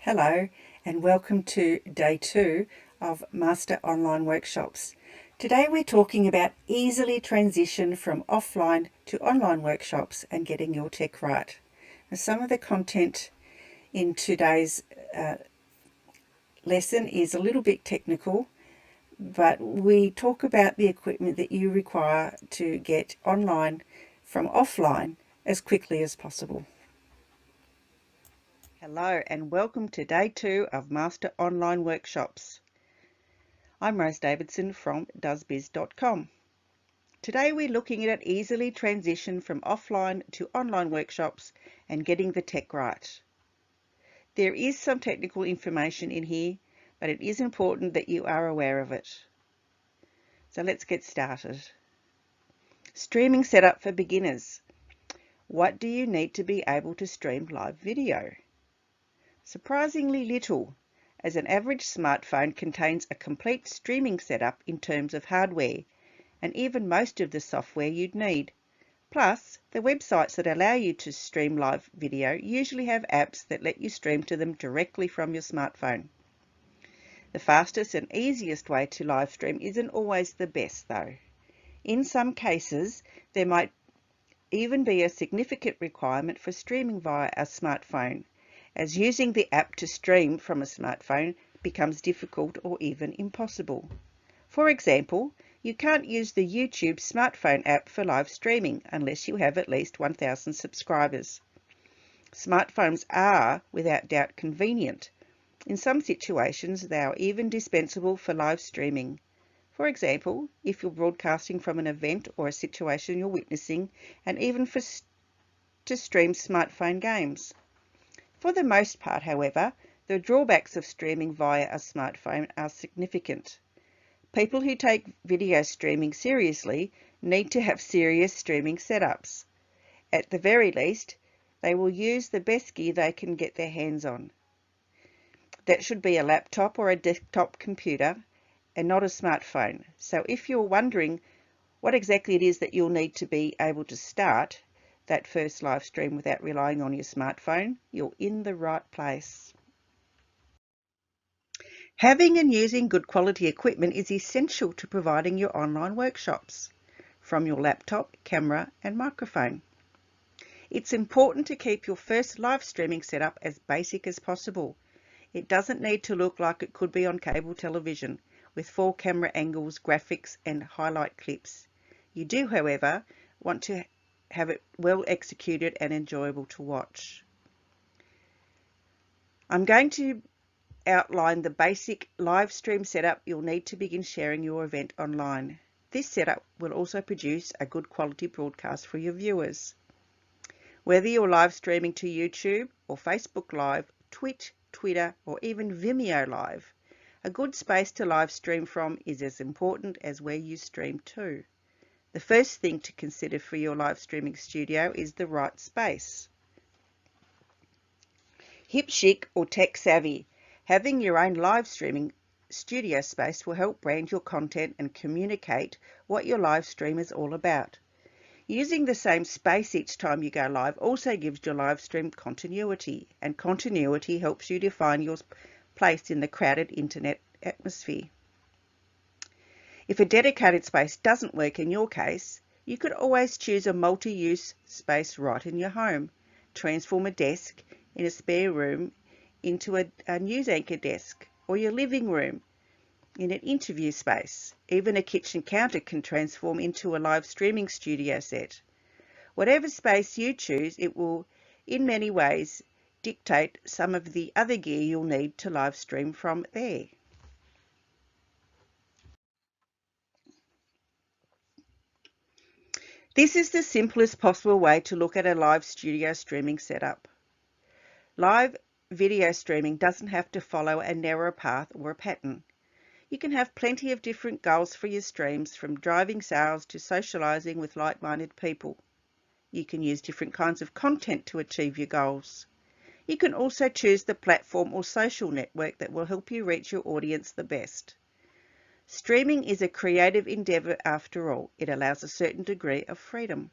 Hello and welcome to day 2 of Master Online Workshops. Today we're talking about easily transition from offline to online workshops and getting your tech right. Now, some of the content in today's lesson is a little bit technical, but we talk about the equipment that you require to get online from offline as quickly as possible. Hello and welcome to day 2 of Master Online Workshops. I'm Rose Davidson from doesbiz.com. Today we're looking at easily transition from offline to online workshops and getting the tech right. There is some technical information in here, but it is important that you are aware of it. So let's get started. Streaming setup for beginners. What do you need to be able to stream live video? Surprisingly little, as an average smartphone contains a complete streaming setup in terms of hardware, and even most of the software you'd need. Plus, the websites that allow you to stream live video usually have apps that let you stream to them directly from your smartphone. The fastest and easiest way to live stream isn't always the best though. In some cases, there might even be a significant requirement for streaming via a smartphone, as using the app to stream from a smartphone becomes difficult or even impossible. For example, you can't use the YouTube smartphone app for live streaming unless you have at least 1,000 subscribers. Smartphones are, without doubt, convenient. In some situations, they are even dispensable for live streaming. For example, if you're broadcasting from an event or a situation you're witnessing, and even to stream smartphone games. For the most part, however, the drawbacks of streaming via a smartphone are significant. People who take video streaming seriously need to have serious streaming setups. At the very least, they will use the best gear they can get their hands on. That should be a laptop or a desktop computer and not a smartphone. So if you're wondering what exactly it is that you'll need to be able to start that first live stream without relying on your smartphone, you're in the right place. Having and using good quality equipment is essential to providing your online workshops, from your laptop, camera and microphone. It's important to keep your first live streaming setup as basic as possible. It doesn't need to look like it could be on cable television, with 4 camera angles, graphics and highlight clips. You do, however, want to have it well executed and enjoyable to watch. I'm going to outline the basic live stream setup you'll need to begin sharing your event online. This setup will also produce a good quality broadcast for your viewers. Whether you're live streaming to YouTube or Facebook Live, Twitch, Twitter or even Vimeo Live, a good space to live stream from is as important as where you stream to. The first thing to consider for your live streaming studio is the right space. Hip chic or tech savvy, having your own live streaming studio space will help brand your content and communicate what your live stream is all about. Using the same space each time you go live also gives your live stream continuity, and continuity helps you define your place in the crowded internet atmosphere. If a dedicated space doesn't work in your case, you could always choose a multi-use space right in your home. Transform a desk in a spare room into a news anchor desk, or your living room in an interview space. Even a kitchen counter can transform into a live streaming studio set. Whatever space you choose, it will in many ways dictate some of the other gear you'll need to live stream from there. This is the simplest possible way to look at a live studio streaming setup. Live video streaming doesn't have to follow a narrow path or a pattern. You can have plenty of different goals for your streams, from driving sales to socializing with like-minded people. You can use different kinds of content to achieve your goals. You can also choose the platform or social network that will help you reach your audience the best. Streaming is a creative endeavour after all. It allows a certain degree of freedom.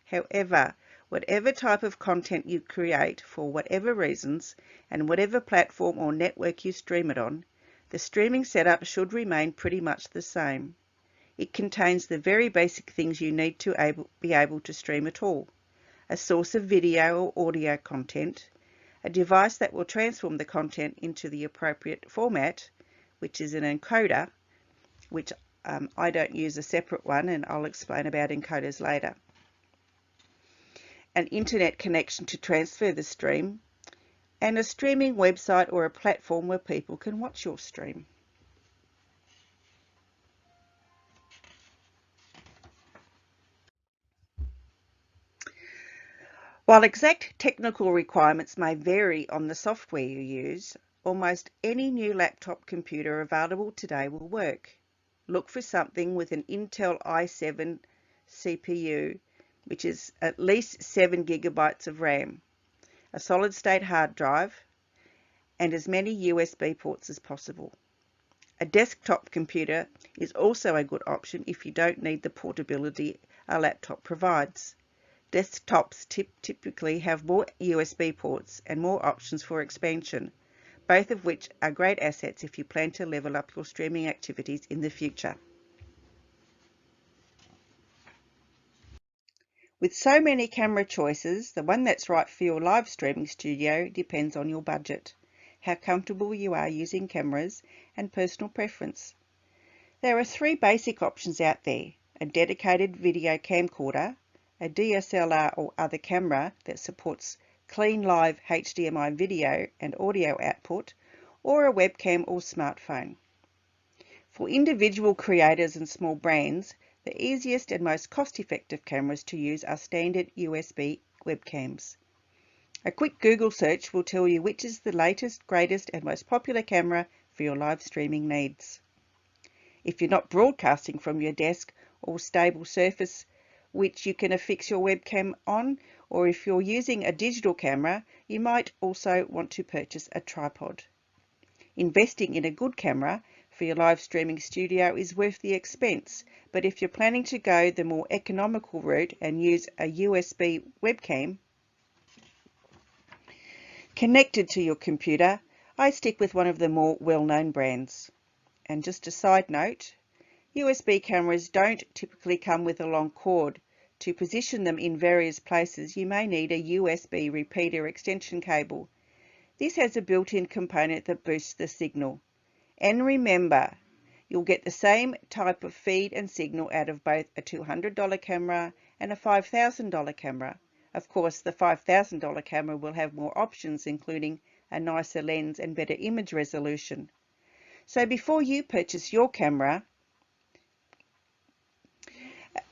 However, Whatever type of content you create for whatever reasons and whatever platform or network you stream it on, the streaming setup should remain pretty much the same. It contains the very basic things you need to be able to stream at all: a source of video or audio content, a device that will transform the content into the appropriate format, which is an encoder, which I don't use a separate one, and I'll explain about encoders later, an internet connection to transfer the stream, and a streaming website or a platform where people can watch your stream. While exact technical requirements may vary on the software you use, almost any new laptop computer available today will work. Look for something with an Intel i7 CPU, which is at least 7 gigabytes of RAM, a solid-state hard drive, and as many USB ports as possible. A desktop computer is also a good option if you don't need the portability a laptop provides. Desktops typically have more USB ports and more options for expansion, both of which are great assets if you plan to level up your streaming activities in the future. With so many camera choices, the one that's right for your live streaming studio depends on your budget, how comfortable you are using cameras, and personal preference. There are 3 basic options out there: a dedicated video camcorder, a DSLR or other camera that supports clean live HDMI video and audio output, or a webcam or smartphone. For individual creators and small brands, the easiest and most cost-effective cameras to use are standard USB webcams. A quick Google search will tell you which is the latest, greatest and most popular camera for your live streaming needs. If you're not broadcasting from your desk or stable surface which you can affix your webcam on, or if you're using a digital camera, you might also want to purchase a tripod. Investing in a good camera for your live streaming studio is worth the expense, but if you're planning to go the more economical route and use a USB webcam connected to your computer, I stick with one of the more well-known brands. And just a side note, USB cameras don't typically come with a long cord. To position them in various places, you may need a USB repeater extension cable. This has a built-in component that boosts the signal. And remember, you'll get the same type of feed and signal out of both a $200 camera and a $5,000 camera. Of course, the $5,000 camera will have more options, including a nicer lens and better image resolution. So before you purchase your camera,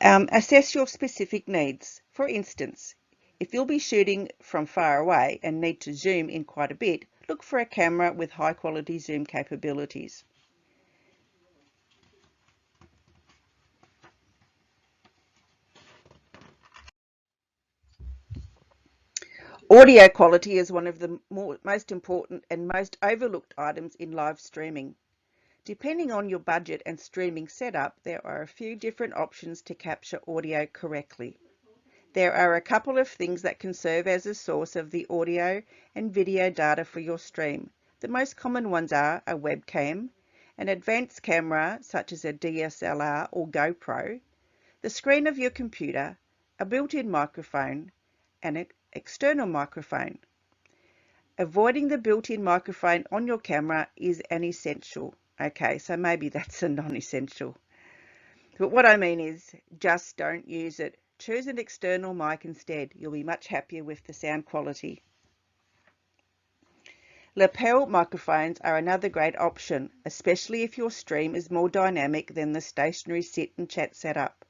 assess your specific needs. For instance, if you'll be shooting from far away and need to zoom in quite a bit, look for a camera with high quality zoom capabilities. Audio quality is one of the most important and most overlooked items in live streaming. Depending on your budget and streaming setup, there are a few different options to capture audio correctly. There are a couple of things that can serve as a source of the audio and video data for your stream. The most common ones are a webcam, an advanced camera such as a DSLR or GoPro, the screen of your computer, a built-in microphone, and an external microphone. Avoiding the built-in microphone on your camera is an essential. Okay, so maybe that's a non-essential. But what I mean is, just don't use it. Choose an external mic instead. You'll be much happier with the sound quality. Lapel microphones are another great option, especially if your stream is more dynamic than the stationary sit and chat setup.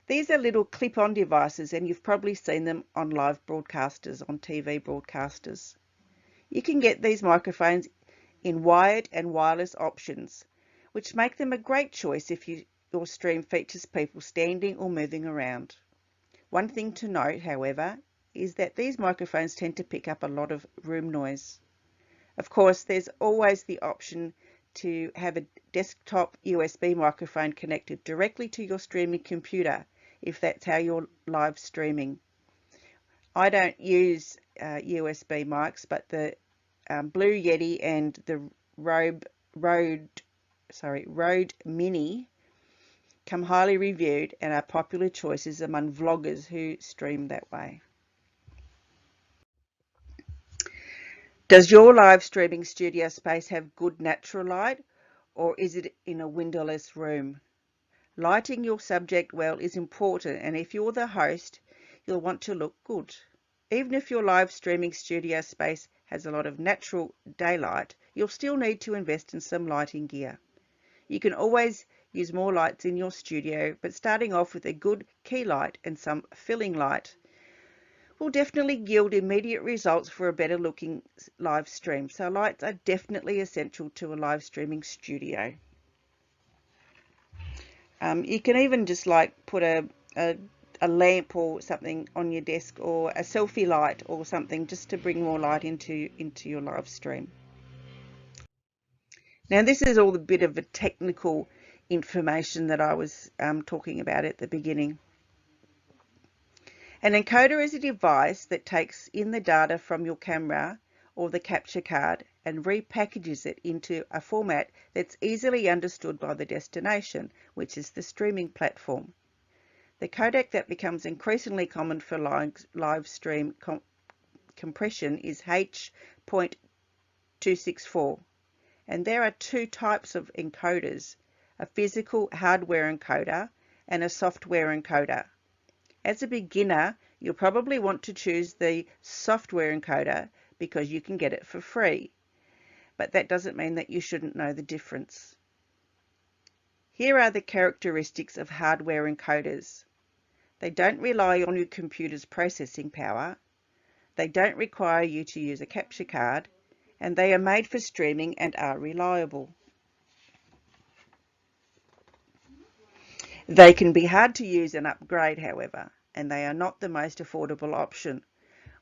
These are little clip-on devices, and you've probably seen them on live broadcasters, on TV broadcasters. You can get these microphones in wired and wireless options, which make them a great choice if your stream features people standing or moving around. One thing to note, however, is that these microphones tend to pick up a lot of room noise. Of course, there's always the option to have a desktop USB microphone connected directly to your streaming computer, if that's how you're live streaming. I don't use USB mics, but the Blue Yeti and the Rode Mini come highly reviewed and are popular choices among vloggers who stream that way. Does your live streaming studio space have good natural light, or is it in a windowless room? Lighting your subject well is important, and if you're the host, you'll want to look good. Even if your live streaming studio space has a lot of natural daylight, you'll still need to invest in some lighting gear. You can always use more lights in your studio, but starting off with a good key light and some filling light will definitely yield immediate results for a better looking live stream. So lights are definitely essential to a live streaming studio. You can even just like put a lamp or something on your desk, or a selfie light or something, just to bring more light into your live stream. Now this is all the bit of a technical information that I was talking about at the beginning. An encoder is a device that takes in the data from your camera or the capture card and repackages it into a format that's easily understood by the destination, which is the streaming platform. The codec that becomes increasingly common for live stream compression is H.264, and there are two types of encoders: a physical hardware encoder and a software encoder. As a beginner, you'll probably want to choose the software encoder because you can get it for free, but that doesn't mean that you shouldn't know the difference. Here are the characteristics of hardware encoders. They don't rely on your computer's processing power, they don't require you to use a capture card, and they are made for streaming and are reliable. They can be hard to use and upgrade, however, and they are not the most affordable option,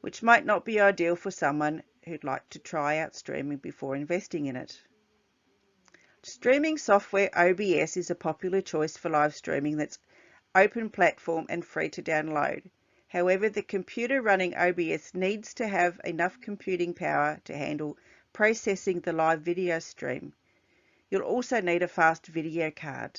which might not be ideal for someone who'd like to try out streaming before investing in it. Streaming software OBS is a popular choice for live streaming that's open platform and free to download. However, the computer running OBS needs to have enough computing power to handle processing the live video stream. You'll also need a fast video card.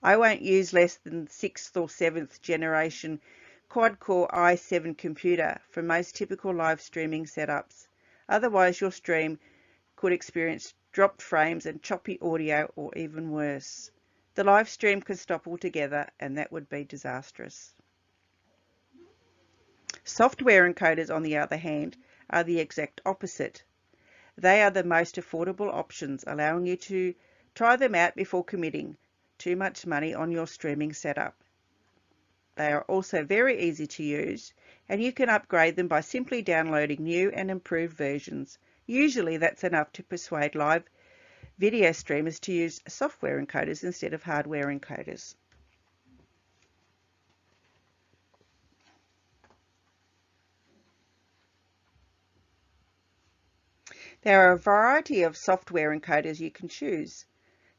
I won't use less than 6th or 7th generation quad-core i7 computer for most typical live streaming setups. Otherwise, your stream could experience dropped frames and choppy audio, or even worse. The live stream could stop altogether, and that would be disastrous. Software encoders, on the other hand, are the exact opposite. They are the most affordable options, allowing you to try them out before committing too much money on your streaming setup. They are also very easy to use, and you can upgrade them by simply downloading new and improved versions. Usually that's enough to persuade live video streamers to use software encoders instead of hardware encoders. There are a variety of software encoders you can choose.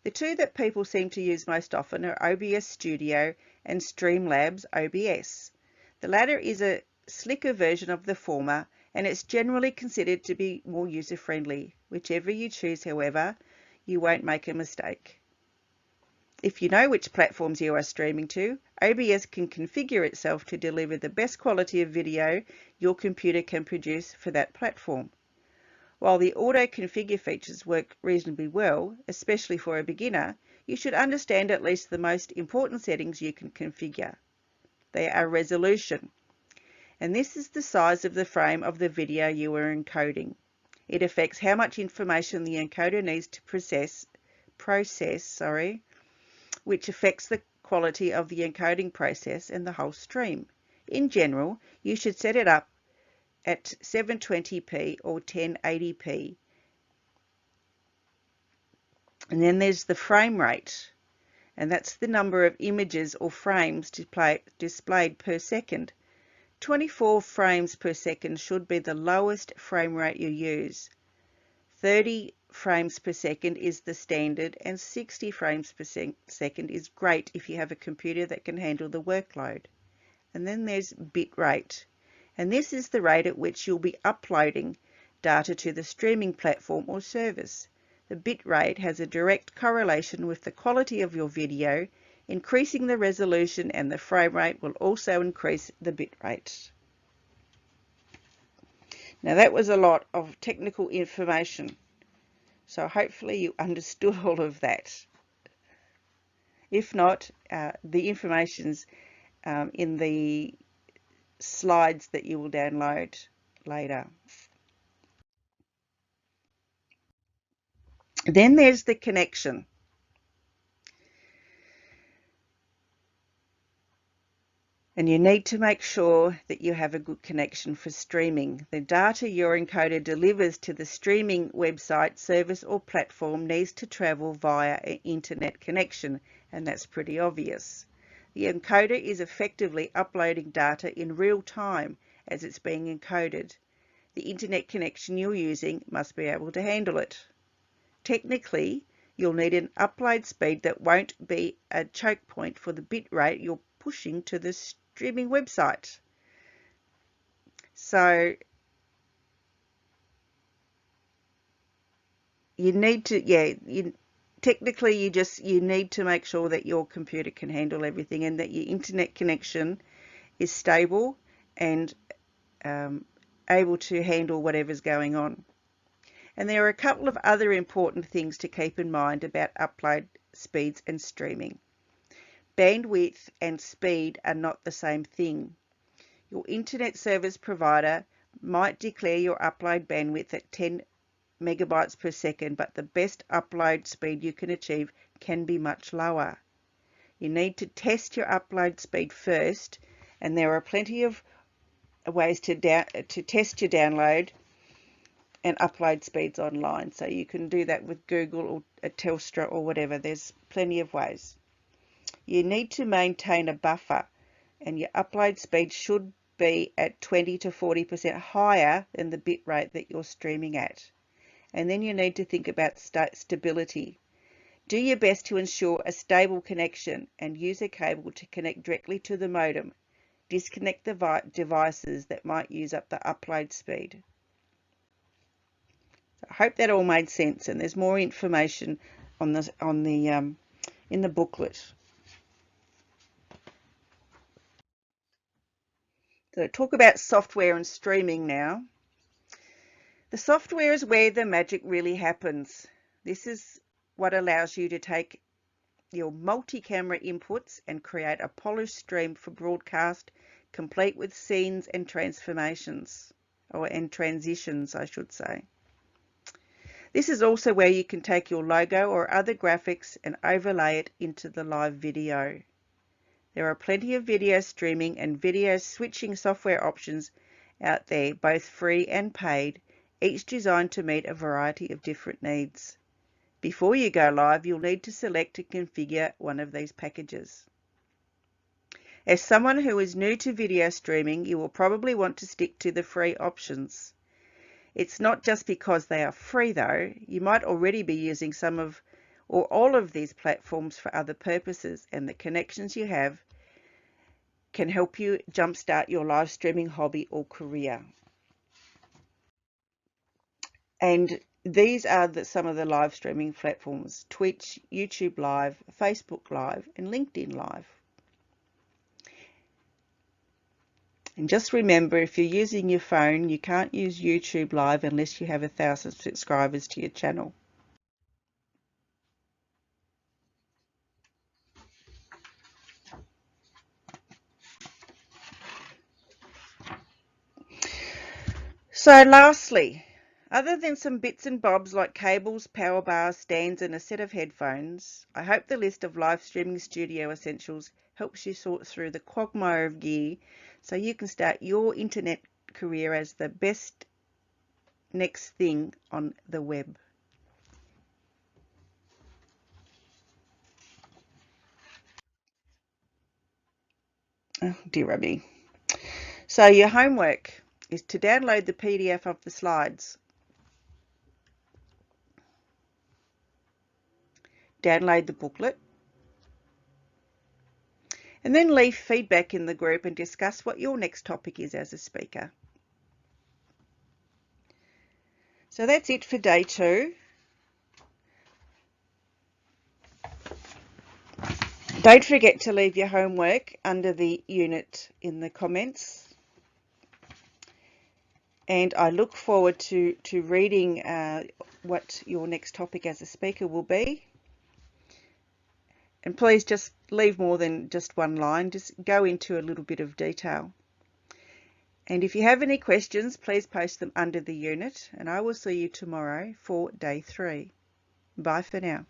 The two that people seem to use most often are OBS Studio and Streamlabs OBS. The latter is a slicker version of the former, and it's generally considered to be more user-friendly. Whichever you choose, however, you won't make a mistake. If you know which platforms you are streaming to, OBS can configure itself to deliver the best quality of video your computer can produce for that platform. While the auto configure features work reasonably well, especially for a beginner, you should understand at least the most important settings you can configure. They are resolution, and this is the size of the frame of the video you are encoding. It affects how much information the encoder needs to process, which affects the quality of the encoding process and the whole stream. In general, you should set it up at 720p or 1080p. And then there's the frame rate, and that's the number of images or frames displayed per second. 24 frames per second should be the lowest frame rate you use. 30 frames per second is the standard, and 60 frames per second is great if you have a computer that can handle the workload. and then there's bit rate. And this is the rate at which you'll be uploading data to the streaming platform or service. The bit rate has a direct correlation with the quality of your video. Increasing the resolution and the frame rate will also increase the bit rate. Now that was a lot of technical information, so hopefully you understood all of that. If not, the information's in the slides that you will download later. Then there's the connection. And you need to make sure that you have a good connection for streaming. The data your encoder delivers to the streaming website, service or platform needs to travel via an internet connection, and that's pretty obvious. The encoder is effectively uploading data in real time as it's being encoded. The internet connection you're using must be able to handle it. Technically, you'll need an upload speed that won't be a choke point for the bit rate you're pushing to the streaming website. So you need to, technically you need to make sure that your computer can handle everything and that your internet connection is stable and able to handle whatever's going on. And there are a couple of other important things to keep in mind about upload speeds and streaming. Bandwidth and speed are not the same thing. Your internet service provider might declare your upload bandwidth at 10 megabytes per second, but the best upload speed you can achieve can be much lower. You need to test your upload speed first, and there are plenty of ways to test your download and upload speeds online. So you can do that with Google or Telstra or whatever. There's plenty of ways. You need to maintain a buffer, and your upload speed should be at 20 to 40% higher than the bit rate that you're streaming at. And then you need to think about stability. Do your best to ensure a stable connection and use a cable to connect directly to the modem. Disconnect the devices that might use up the upload speed. I hope that all made sense, and there's more information on this in the booklet. So talk about software and streaming now. The software is where the magic really happens. This is what allows you to take your multi-camera inputs and create a polished stream for broadcast, complete with scenes and transformations, and transitions, I should say. This is also where you can take your logo or other graphics and overlay it into the live video. There are plenty of video streaming and video switching software options out there, both free and paid, each designed to meet a variety of different needs. Before you go live, you'll need to select and configure one of these packages. As someone who is new to video streaming, you will probably want to stick to the free options. It's not just because they are free though. You might already be using some of or all of these platforms for other purposes, and the connections you have can help you jumpstart your live streaming hobby or career. And these are some of the live streaming platforms: Twitch, YouTube Live, Facebook Live, and LinkedIn Live. And just remember, if you're using your phone, you can't use YouTube Live unless you have 1,000 subscribers to your channel. So lastly, other than some bits and bobs like cables, power bars, stands and a set of headphones, I hope the list of live streaming studio essentials helps you sort through the quagmire of gear so you can start your internet career as the best next thing on the web. Oh, dear me. So your homework is to download the PDF of the slides. Download the booklet And then leave feedback in the group and discuss what your next topic is as a speaker. So that's it for day 2. Don't forget to leave your homework under the unit in the comments. And I look forward to reading what your next topic as a speaker will be. And please just leave more than just one line, just go into a little bit of detail. And if you have any questions, please post them under the unit, and I will see you tomorrow for day 3. Bye for now.